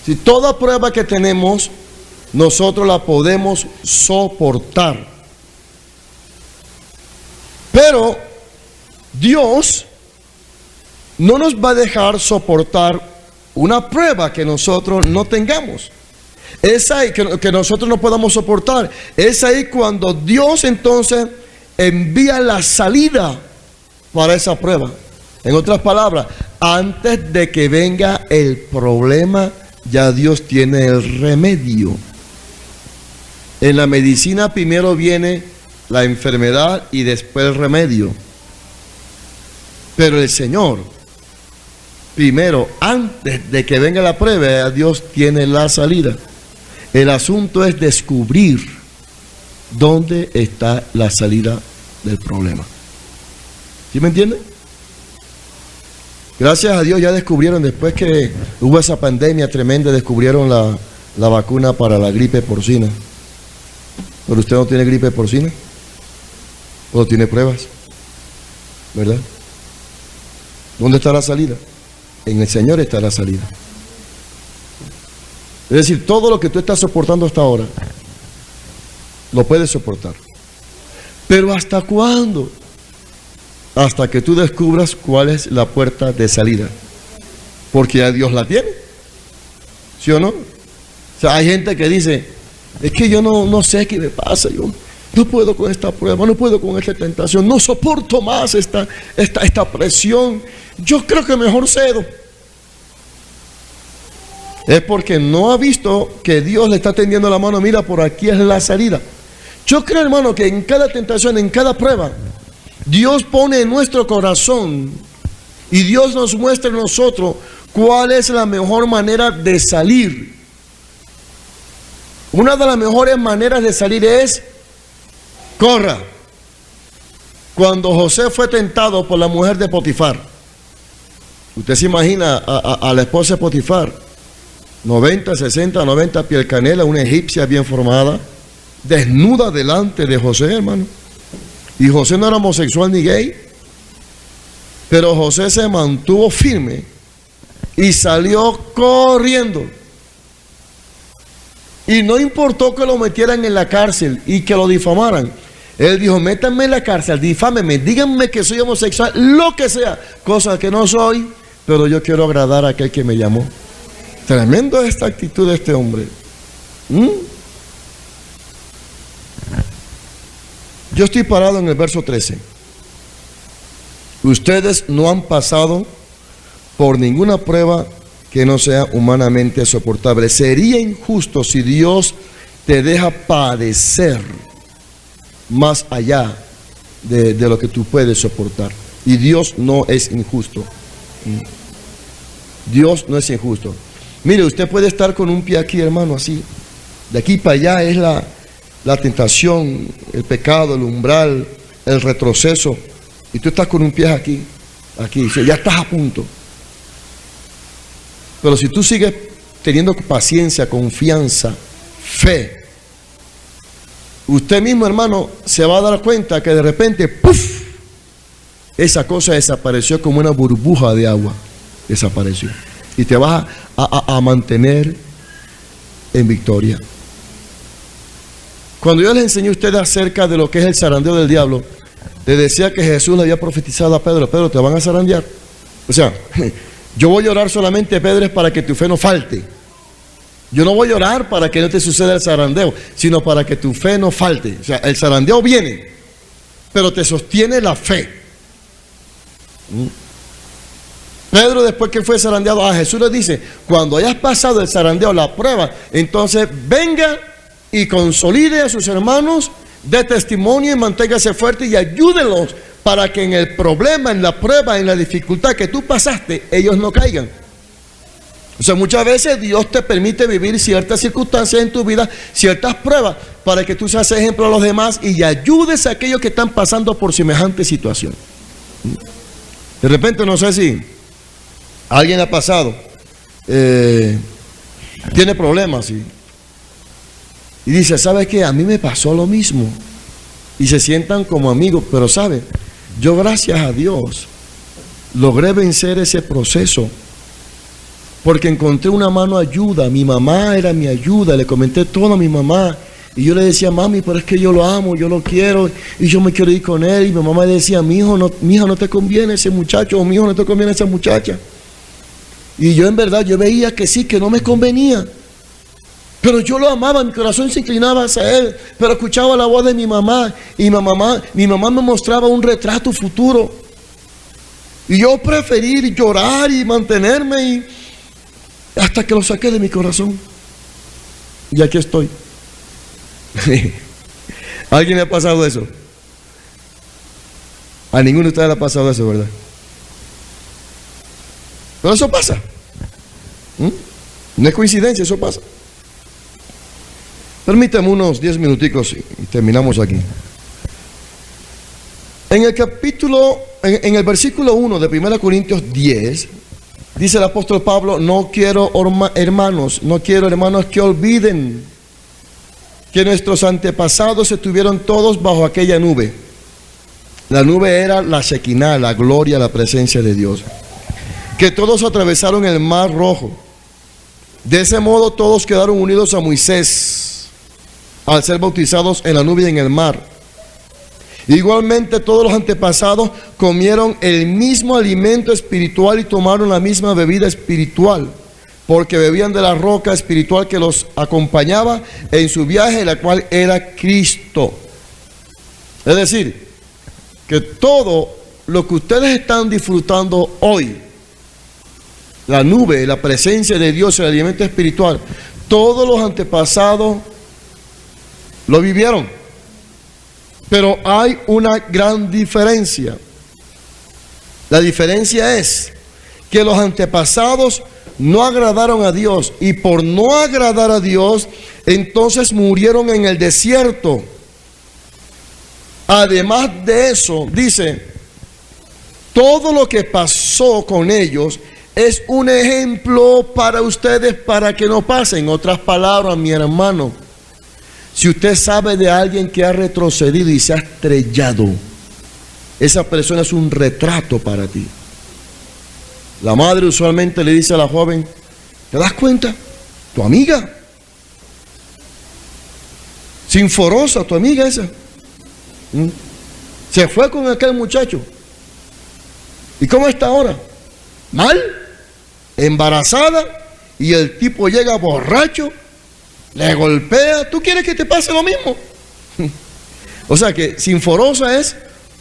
Si toda prueba que tenemos, nosotros la podemos soportar. Pero Dios no nos va a dejar soportar una prueba que nosotros no tengamos. Es ahí que nosotros no podamos soportar. Es ahí cuando Dios entonces envía la salida para esa prueba. En otras palabras, antes de que venga el problema, ya Dios tiene el remedio. En la medicina primero viene la enfermedad y después el remedio. Pero el Señor, primero, antes de que venga la prueba, Dios tiene la salida. El asunto es descubrir dónde está la salida del problema. ¿Sí me entienden? Gracias a Dios ya descubrieron, después que hubo esa pandemia tremenda, descubrieron la vacuna para la gripe porcina. Pero usted no tiene gripe porcina, o tiene pruebas, ¿verdad? ¿Dónde está la salida? En el Señor está la salida. Es decir, todo lo que tú estás soportando hasta ahora, lo puedes soportar. Pero ¿hasta cuándo? Hasta que tú descubras cuál es la puerta de salida. Porque ya Dios la tiene. ¿Sí o no? O sea, hay gente que dice, es que yo no sé qué me pasa, yo no puedo con esta prueba, no puedo con esta tentación, no soporto más esta presión, yo creo que mejor cedo. Es porque no ha visto que Dios le está tendiendo la mano, mira, por aquí es la salida. Yo creo, hermano, que en cada tentación, en cada prueba, Dios pone en nuestro corazón y Dios nos muestra a nosotros cuál es la mejor manera de salir. Una de las mejores maneras de salir es corra. Cuando José fue tentado por la mujer de Potifar, usted se imagina a la esposa de Potifar, 90, 60, 90 piel canela, una egipcia bien formada, desnuda delante de José, hermano. Y José no era homosexual ni gay, pero José se mantuvo firme y salió corriendo. Y no importó que lo metieran en la cárcel y que lo difamaran. Él dijo, métanme en la cárcel, difámenme, díganme que soy homosexual, lo que sea, cosa que no soy, pero yo quiero agradar a aquel que me llamó. Tremendo esta actitud de este hombre. Yo estoy parado en el verso 13. Ustedes no han pasado por ninguna prueba que no sea humanamente soportable. Sería injusto si Dios te deja padecer más allá de lo que tú puedes soportar. Y Dios no es injusto. Dios no es injusto. Mire, usted puede estar con un pie aquí, hermano, así. De aquí para allá es la tentación, el pecado, el umbral, el retroceso. Y tú estás con un pie aquí, ya estás a punto. Pero si tú sigues teniendo paciencia, confianza, fe, usted mismo, hermano, se va a dar cuenta que de repente, ¡puf!, esa cosa desapareció como una burbuja de agua. Desapareció. Y te vas a mantener en victoria. Cuando yo les enseñé a ustedes acerca de lo que es el zarandeo del diablo, les decía que Jesús le había profetizado a Pedro, Pedro, te van a zarandear. O sea, yo voy a orar solamente, Pedro, es para que tu fe no falte. Yo no voy a orar para que no te suceda el zarandeo, sino para que tu fe no falte. O sea, el zarandeo viene, pero te sostiene la fe. Pedro, después que fue zarandeado, a Jesús le dice, cuando hayas pasado el zarandeo, la prueba, entonces venga y consolide a sus hermanos, dé testimonio y manténgase fuerte y ayúdenlos para que en el problema, en la prueba, en la dificultad que tú pasaste, ellos no caigan. O sea, muchas veces Dios te permite vivir ciertas circunstancias en tu vida, ciertas pruebas, para que tú seas ejemplo a los demás y ayudes a aquellos que están pasando por semejante situación. De repente, no sé si alguien ha pasado, tiene problemas y dice, ¿sabe qué? A mí me pasó lo mismo. Y se sientan como amigos, pero ¿sabe? Yo, gracias a Dios, logré vencer ese proceso porque encontré una mano ayuda. Mi mamá era mi ayuda, le comenté todo a mi mamá y yo le decía, mami, pero es que yo lo amo, yo lo quiero y yo me quiero ir con él. Y mi mamá decía, mi hija, no te conviene ese muchacho, o mi hijo, no te conviene esa muchacha. Y yo en verdad, yo veía que sí, que no me convenía. Pero yo lo amaba, mi corazón se inclinaba hacia él, pero escuchaba la voz de mi mamá y mi mamá me mostraba un retrato futuro Y yo preferí llorar y mantenerme hasta que lo saqué de mi corazón. Y aquí estoy. ¿A alguien le ha pasado eso? A ninguno de ustedes le ha pasado eso, ¿verdad? Pero eso pasa. No es coincidencia, eso pasa. Permítame unos 10 minuticos y terminamos aquí. En el versículo 1 de 1 Corintios 10, dice el apóstol Pablo: no quiero, hermanos que olviden que nuestros antepasados estuvieron todos bajo aquella nube. La nube era la Shekinah, la gloria, la presencia de Dios. Que todos atravesaron el mar Rojo. De ese modo todos quedaron unidos a Moisés al ser bautizados en la nube y en el mar. Igualmente todos los antepasados comieron el mismo alimento espiritual y tomaron la misma bebida espiritual, porque bebían de la roca espiritual que los acompañaba en su viaje, la cual era Cristo. Es decir, que todo lo que ustedes están disfrutando hoy, la nube, la presencia de Dios, el alimento espiritual, todos los antepasados lo vivieron. Pero hay una gran diferencia. La diferencia es que los antepasados no agradaron a Dios, y por no agradar a Dios, entonces murieron en el desierto. Además de eso, dice, todo lo que pasó con ellos es un ejemplo para ustedes, para que no pasen. En otras palabras, mi hermano, si usted sabe de alguien que ha retrocedido y se ha estrellado, esa persona es un retrato para ti. La madre usualmente le dice a la joven: ¿te das cuenta? Tu amiga, sinforosa, tu amiga esa, se fue con aquel muchacho. ¿Y cómo está ahora? Mal, embarazada, y el tipo llega borracho, le golpea. ¿Tú quieres que te pase lo mismo? O sea que sinforosa es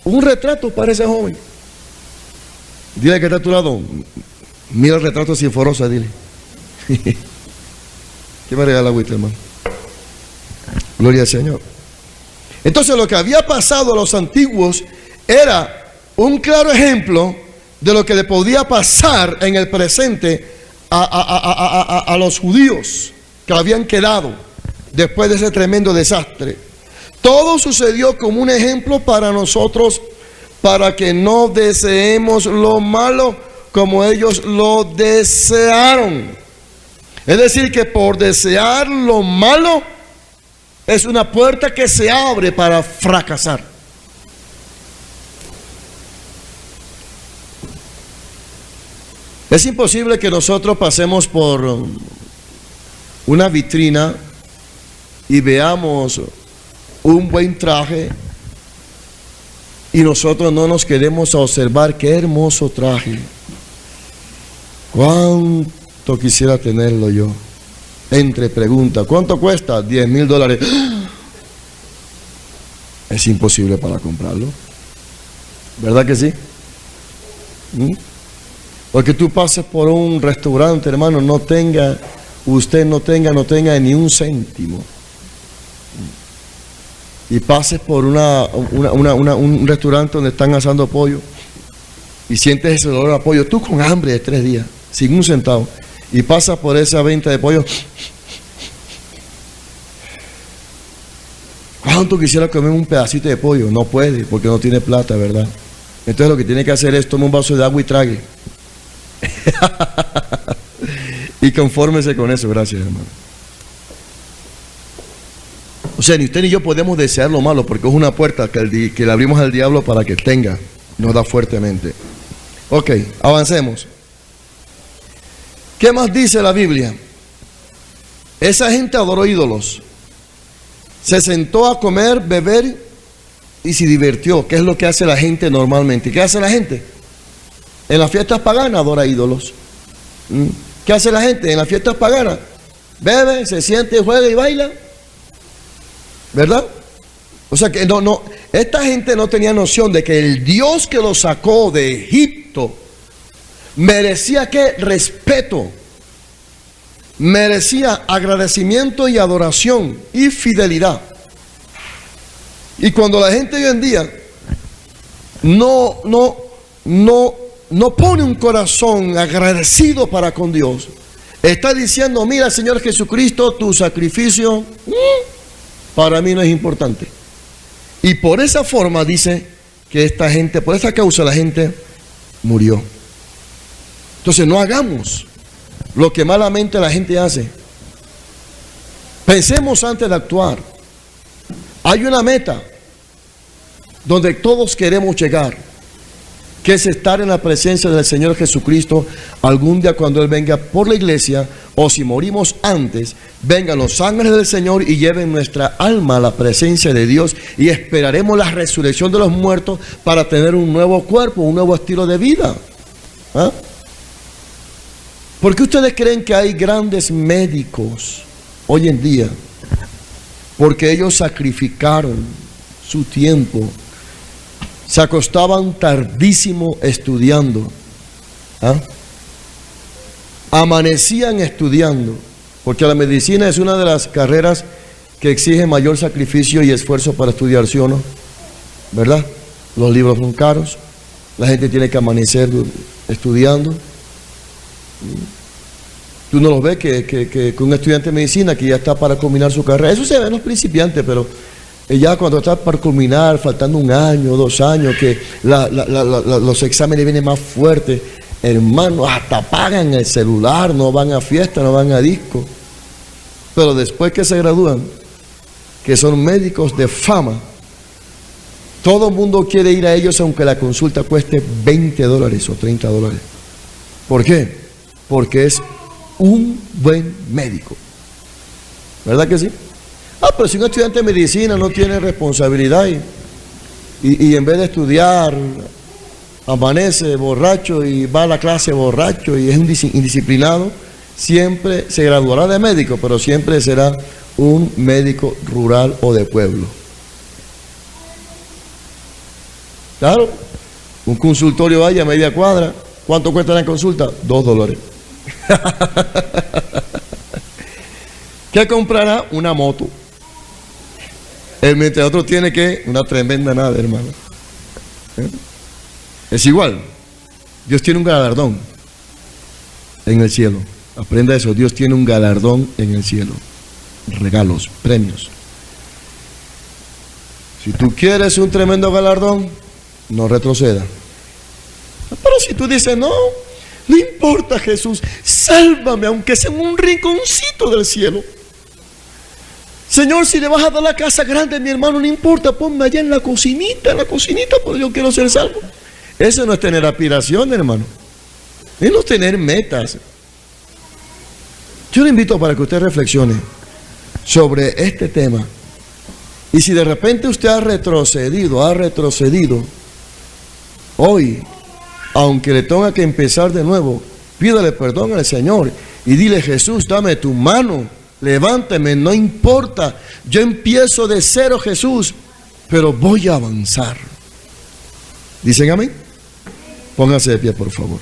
un retrato para ese joven. Dile que está a tu lado: mira el retrato de sinforosa, dile. ¿Qué me regala agüita, hermano? Gloria al Señor. Entonces, lo que había pasado a los antiguos era un claro ejemplo de lo que le podía pasar en el presente a los judíos que habían quedado después de ese tremendo desastre. Todo sucedió como un ejemplo para nosotros, para que no deseemos lo malo como ellos lo desearon. Es decir, que por desear lo malo es una puerta que se abre para fracasar. Es imposible que nosotros pasemos por una vitrina y veamos un buen traje y nosotros no nos quedemos a observar qué hermoso traje. ¿Cuánto quisiera tenerlo yo? Entre preguntas, ¿cuánto cuesta? $10,000. Es imposible para comprarlo. ¿Verdad que sí? Porque tú pases por un restaurante, hermano, usted no tenga ni un céntimo, y pases por un restaurante donde están asando pollo y sientes ese olor a pollo, tú con hambre de 3 días, sin un centavo, y pasas por esa venta de pollo. ¿Cuánto quisiera comer un pedacito de pollo? No puede, porque no tiene plata, ¿verdad? Entonces lo que tiene que hacer es tomar un vaso de agua y trague. Y confórmese con eso. Gracias, hermano. O sea, ni usted ni yo podemos desear lo malo, porque es una puerta que le abrimos al diablo para que nos da fuertemente. Ok, avancemos. ¿Qué más dice la Biblia? Esa gente adoró ídolos, se sentó a comer, beber y se divirtió. ¿Qué es lo que hace la gente normalmente? ¿Qué hace la gente? En las fiestas paganas adora ídolos. ¿Qué hace la gente en las fiestas paganas? Bebe, se siente, juega y baila, ¿verdad? O sea que esta gente no tenía noción de que el Dios que los sacó de Egipto merecía ¿qué? Respeto, merecía agradecimiento y adoración y fidelidad. Y cuando la gente hoy en día no pone un corazón agradecido para con Dios, está diciendo, mira Señor Jesucristo, tu sacrificio para mí no es importante. Y por esa forma dice que esta gente, por esa causa la gente murió. Entonces no hagamos lo que malamente la gente hace. Pensemos antes de actuar. Hay una meta donde todos queremos llegar, que es estar en la presencia del Señor Jesucristo algún día cuando Él venga por la iglesia, o si morimos antes, vengan los ángeles del Señor y lleven nuestra alma a la presencia de Dios, y esperaremos la resurrección de los muertos para tener un nuevo cuerpo, un nuevo estilo de vida. ¿Ah? ¿Por qué ustedes creen que hay grandes médicos hoy en día? Porque ellos sacrificaron su tiempo. Se acostaban tardísimo estudiando. ¿Ah? Amanecían estudiando. Porque la medicina es una de las carreras que exige mayor sacrificio y esfuerzo para estudiar, ¿sí o no? ¿Verdad? Los libros son caros. La gente tiene que amanecer estudiando. Tú no los ves que un estudiante de medicina que ya está para culminar su carrera. Eso se ve en los principiantes, pero ya cuando está para culminar, faltando 1 año, 2 años, que los exámenes vienen más fuertes, hermano, hasta apagan el celular, no van a fiesta, no van a disco. Pero después que se gradúan, que son médicos de fama, todo el mundo quiere ir a ellos aunque la consulta cueste $20 o $30. ¿Por qué? Porque es un buen médico. ¿Verdad que sí? Pero si un estudiante de medicina no tiene responsabilidad y en vez de estudiar amanece borracho y va a la clase borracho y es un indisciplinado, siempre se graduará de médico, pero siempre será un médico rural o de pueblo. Claro, un consultorio vaya a media cuadra. ¿Cuánto cuesta la consulta? $2. ¿Qué comprará? Una moto. Mientras otro tiene que una tremenda nave, hermano. Es igual. Dios tiene un galardón en el cielo. Aprenda eso. Dios tiene un galardón en el cielo. Regalos, premios. Si tú quieres un tremendo galardón, no retroceda. Pero si tú dices, no importa, Jesús, sálvame, aunque sea en un rinconcito del cielo. Señor, si le vas a dar la casa grande a mi hermano, no importa, ponme allá en la cocinita, porque yo quiero ser salvo. Eso no es tener aspiración, hermano. Eso no es tener metas. Yo le invito para que usted reflexione sobre este tema. Y si de repente usted ha retrocedido, hoy, aunque le tenga que empezar de nuevo, pídale perdón al Señor y dile, Jesús, dame tu mano, levántame, no importa, yo empiezo de cero, Jesús, pero voy a avanzar. ¿Dicen amén? Pónganse de pie, por favor.